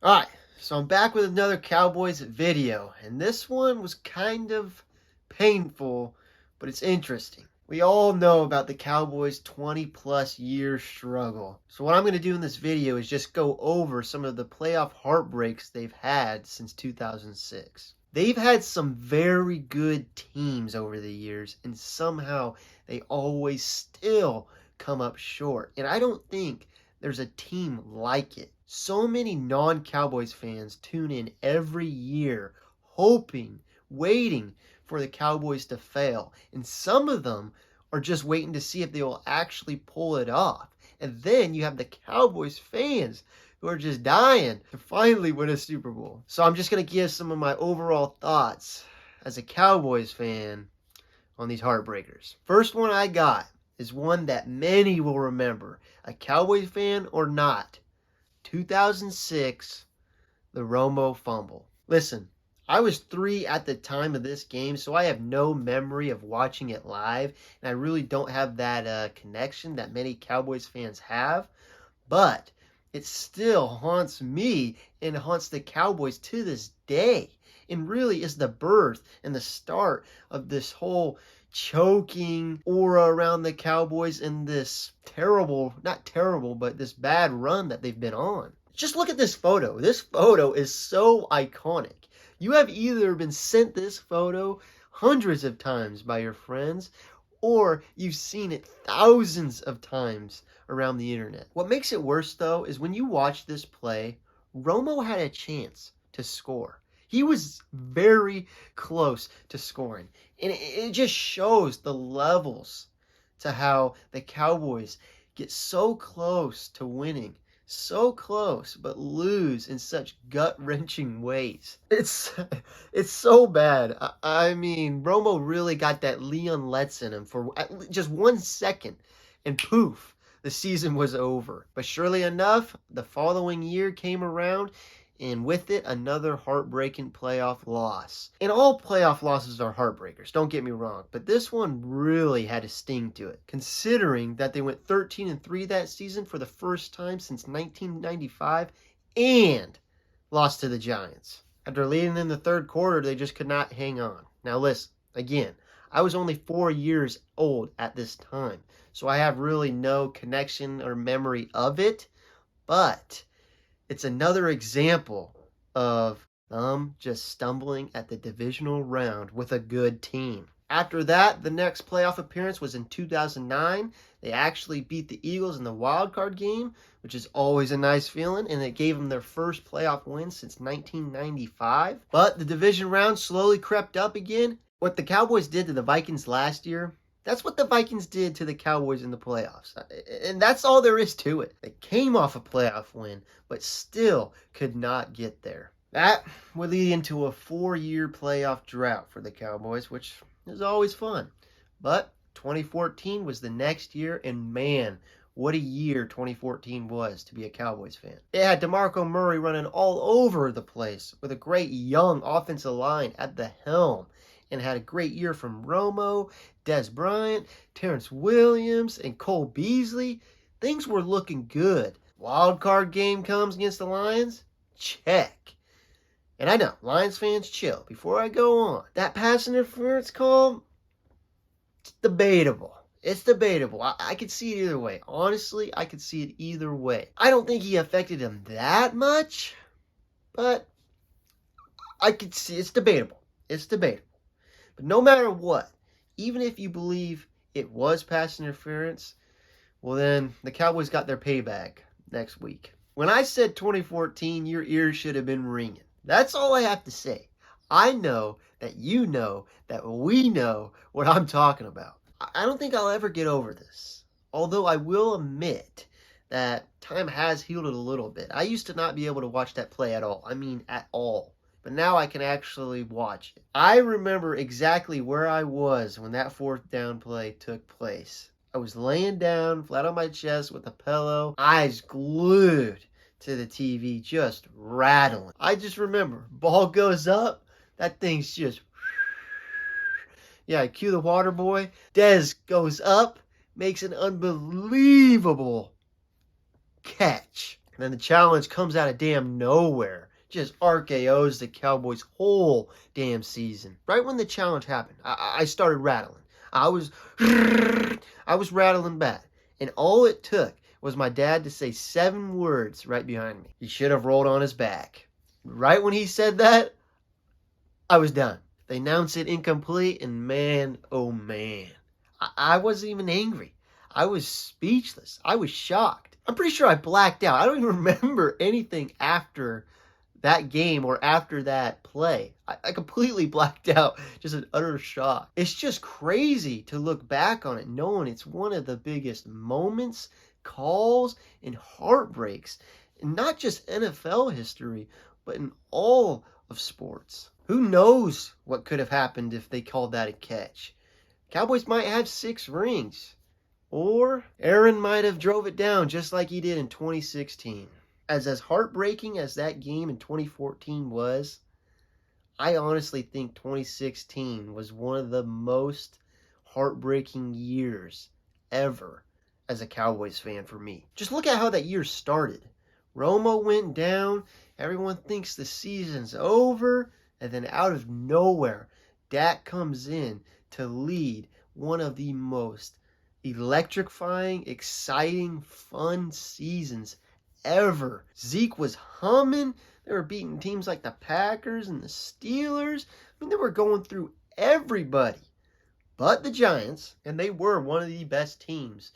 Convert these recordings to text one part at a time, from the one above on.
Alright, so I'm back with another Cowboys video, and this one was kind of painful, but it's interesting. We all know about the Cowboys' 20 plus year struggle. So what I'm going to do in this video is just go over some of the playoff heartbreaks they've had since 2006. They've had some very good teams over the years, and somehow they always still come up short. And I don't think there's a team like it. So many non-Cowboys fans tune in every year hoping, waiting for the Cowboys to fail. And some of them are just waiting to see if they will actually pull it off. And then you have the Cowboys fans who are just dying to finally win a Super Bowl. So I'm just going to give some of my overall thoughts as a Cowboys fan on these heartbreakers. First one I got is one that many will remember, a Cowboys fan or not. 2006, the Romo fumble. Listen, I was 3 at the time of this game, so I have no memory of watching it live, and I really don't have that connection that many Cowboys fans have, but it still haunts me and haunts the Cowboys to this day, and really is the birth and the start of this whole choking aura around the Cowboys and this terrible, not terrible, but this bad run that they've been on. Just look at this photo. This photo is so iconic. You have either been sent this photo hundreds of times by your friends, or you've seen it thousands of times around the internet. What makes it worse, though, is when you watch this play, Romo had a chance to score. He was very close to scoring. And it just shows the levels to how the Cowboys get so close to winning. So close, but lose in such gut-wrenching ways. It's so bad. I mean, Romo really got that Leon Letts in him for just 1 second, and poof, the season was over. But surely enough, the following year came around, and with it, another heartbreaking playoff loss. And all playoff losses are heartbreakers, don't get me wrong, but this one really had a sting to it, considering that they went 13-3 that season for the first time since 1995 and lost to the Giants. After leading in the third quarter, they just could not hang on. Now listen, again, I was only 4 years old at this time, so I have really no connection or memory of it, but it's another example of them just stumbling at the divisional round with a good team. After that, the next playoff appearance was in 2009. They actually beat the Eagles in the wild card game, which is always a nice feeling, and it gave them their first playoff win since 1995. But the division round slowly crept up again. What the Cowboys did to the Vikings last year, that's what the Vikings did to the Cowboys in the playoffs. And that's all there is to it. They came off a playoff win, but still could not get there. That would lead into a 4-year playoff drought for the Cowboys, which is always fun. But 2014 was the next year, and man, what a year 2014 was to be a Cowboys fan. It had DeMarco Murray running all over the place with a great young offensive line at the helm, and had a great year from Romo, Dez Bryant, Terrence Williams, and Cole Beasley. Things were looking good. Wild card game comes against the Lions? Check. And I know, Lions fans, chill. Before I go on, that pass interference call, it's debatable. It's debatable. I could see it either way. Honestly, I could see it either way. I don't think he affected him that much, but I could see it's debatable. It's debatable. But no matter what, even if you believe it was pass interference, well then, the Cowboys got their payback next week. When I said 2014, your ears should have been ringing. That's all I have to say. I know that you know that we know what I'm talking about. I don't think I'll ever get over this. Although I will admit that time has healed it a little bit. I used to not be able to watch that play at all. I mean, at all. But now I can actually watch it. I remember exactly where I was when that 4th down play took place. I was laying down, flat on my chest with a pillow, eyes glued to the TV, just rattling. I just remember, ball goes up, that thing's just... Yeah, cue the water boy. Dez goes up, makes an unbelievable catch. And then the challenge comes out of damn nowhere. Just RKO's the Cowboys' whole damn season. Right when the challenge happened, I started rattling. I was rattling bad. And all it took was my dad to say 7 words right behind me. He should have rolled on his back. Right when he said that, I was done. They announced it incomplete, and man, oh man. I wasn't even angry. I was speechless. I was shocked. I'm pretty sure I blacked out. I don't even remember anything after that game or after that play. I completely blacked out. Just an utter shock. It's just crazy to look back on it knowing it's one of the biggest moments, calls, and heartbreaks in not just NFL history, but in all of sports. Who knows what could have happened if they called that a catch? Cowboys might have 6 rings. Or Aaron might have drove it down just like he did in 2016. As heartbreaking as that game in 2014 was, I honestly think 2016 was one of the most heartbreaking years ever as a Cowboys fan for me. Just look at how that year started. Romo went down, everyone thinks the season's over, and then out of nowhere, Dak comes in to lead one of the most electrifying, exciting, fun seasons ever. Zeke was humming. They were beating teams like the Packers and the Steelers. I mean, they were going through everybody but the Giants, and they were one of the best teams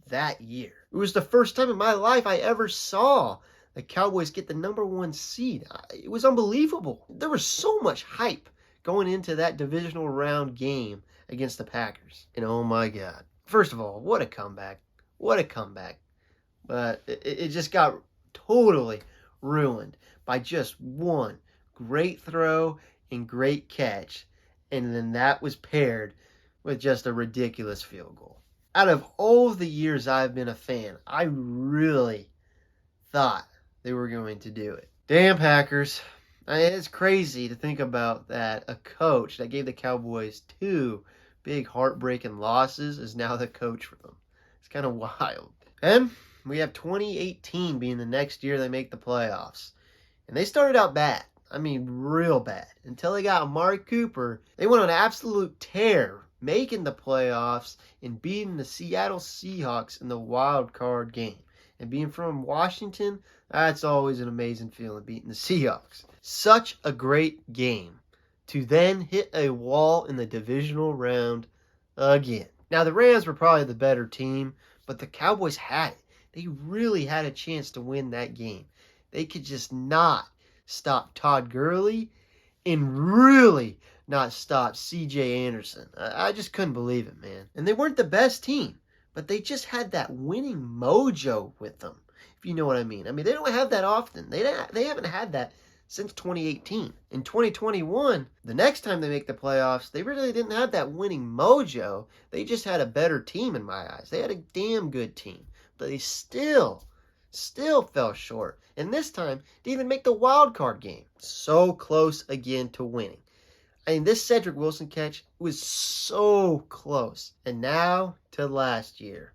that year. It was the first time in my life I ever saw the Cowboys get the #1 seed. It was unbelievable. There was so much hype going into that divisional round game against the Packers. And oh my God. First of all, what a comeback. What a comeback. But it just got totally ruined by just one great throw and great catch. And then that was paired with just a ridiculous field goal. Out of all of the years I've been a fan, I really thought they were going to do it. Damn Packers. It's crazy to think about that a coach that gave the Cowboys 2 big heartbreaking losses is now the coach for them. It's kind of wild. And we have 2018 being the next year they make the playoffs. And they started out bad. I mean, real bad. Until they got Amari Cooper, they went on an absolute tear, making the playoffs and beating the Seattle Seahawks in the wild card game. And being from Washington, that's always an amazing feeling, beating the Seahawks. Such a great game to then hit a wall in the divisional round again. Now, the Rams were probably the better team, but the Cowboys had it. They really had a chance to win that game. They could just not stop Todd Gurley and really not stop C.J. Anderson. I just couldn't believe it, man. And they weren't the best team, but they just had that winning mojo with them, if you know what I mean. I mean, they don't have that often. They haven't had that since 2018. In 2021, the next time they make the playoffs, they really didn't have that winning mojo. They just had a better team in my eyes. They had a damn good team, but they still fell short. And this time, didn't even make the wild card game. So close again to winning. I mean, this Cedric Wilson catch was so close. And now to last year.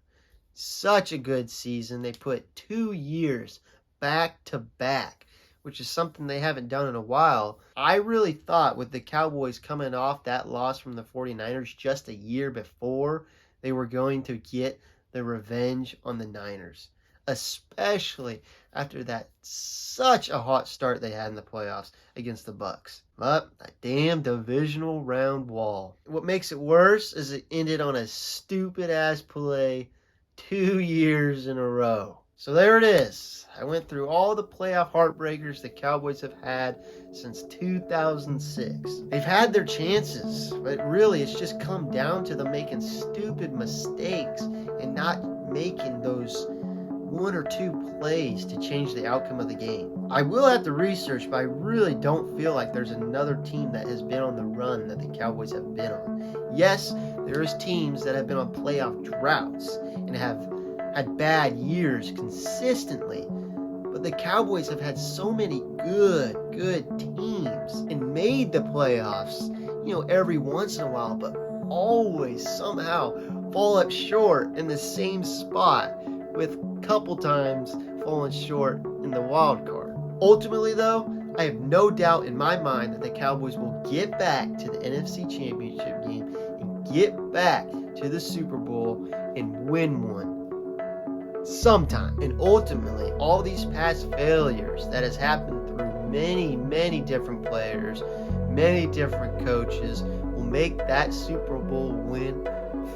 Such a good season. They put 2 years back to back, which is something they haven't done in a while. I really thought with the Cowboys coming off that loss from the 49ers just a year before, they were going to get the revenge on the Niners, especially after that such a hot start they had in the playoffs against the Bucs. But a damn divisional round wall. What makes it worse is it ended on a stupid-ass play 2 years in a row. So there it is. I went through all the playoff heartbreakers the Cowboys have had since 2006. They've had their chances, but really it's just come down to them making stupid mistakes and not making those 1 or 2 plays to change the outcome of the game. I will have to research, but I really don't feel like there's another team that has been on the run that the Cowboys have been on. Yes, there is teams that have been on playoff droughts and have had bad years consistently, but the Cowboys have had so many good teams and made the playoffs, every once in a while, but always somehow fall up short in the same spot, with a couple times fallen short in the wild card. Ultimately, though, I have no doubt in my mind that the Cowboys will get back to the NFC Championship game and get back to the Super Bowl and win one sometime. And ultimately, all these past failures that has happened through many, many different players, many different coaches, will make that Super Bowl win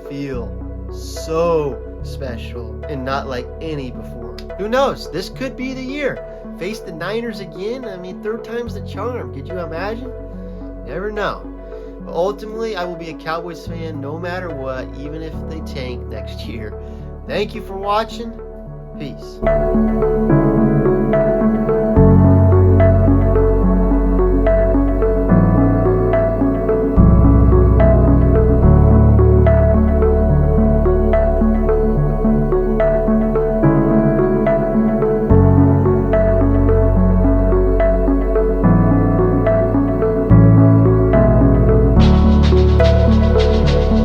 feel so special and not like any before. Who knows? This could be the year. Face the Niners again? I mean, third time's the charm. Could you imagine? Never know. But ultimately, I will be a Cowboys fan no matter what, even if they tank next year. Thank you for watching. Peace.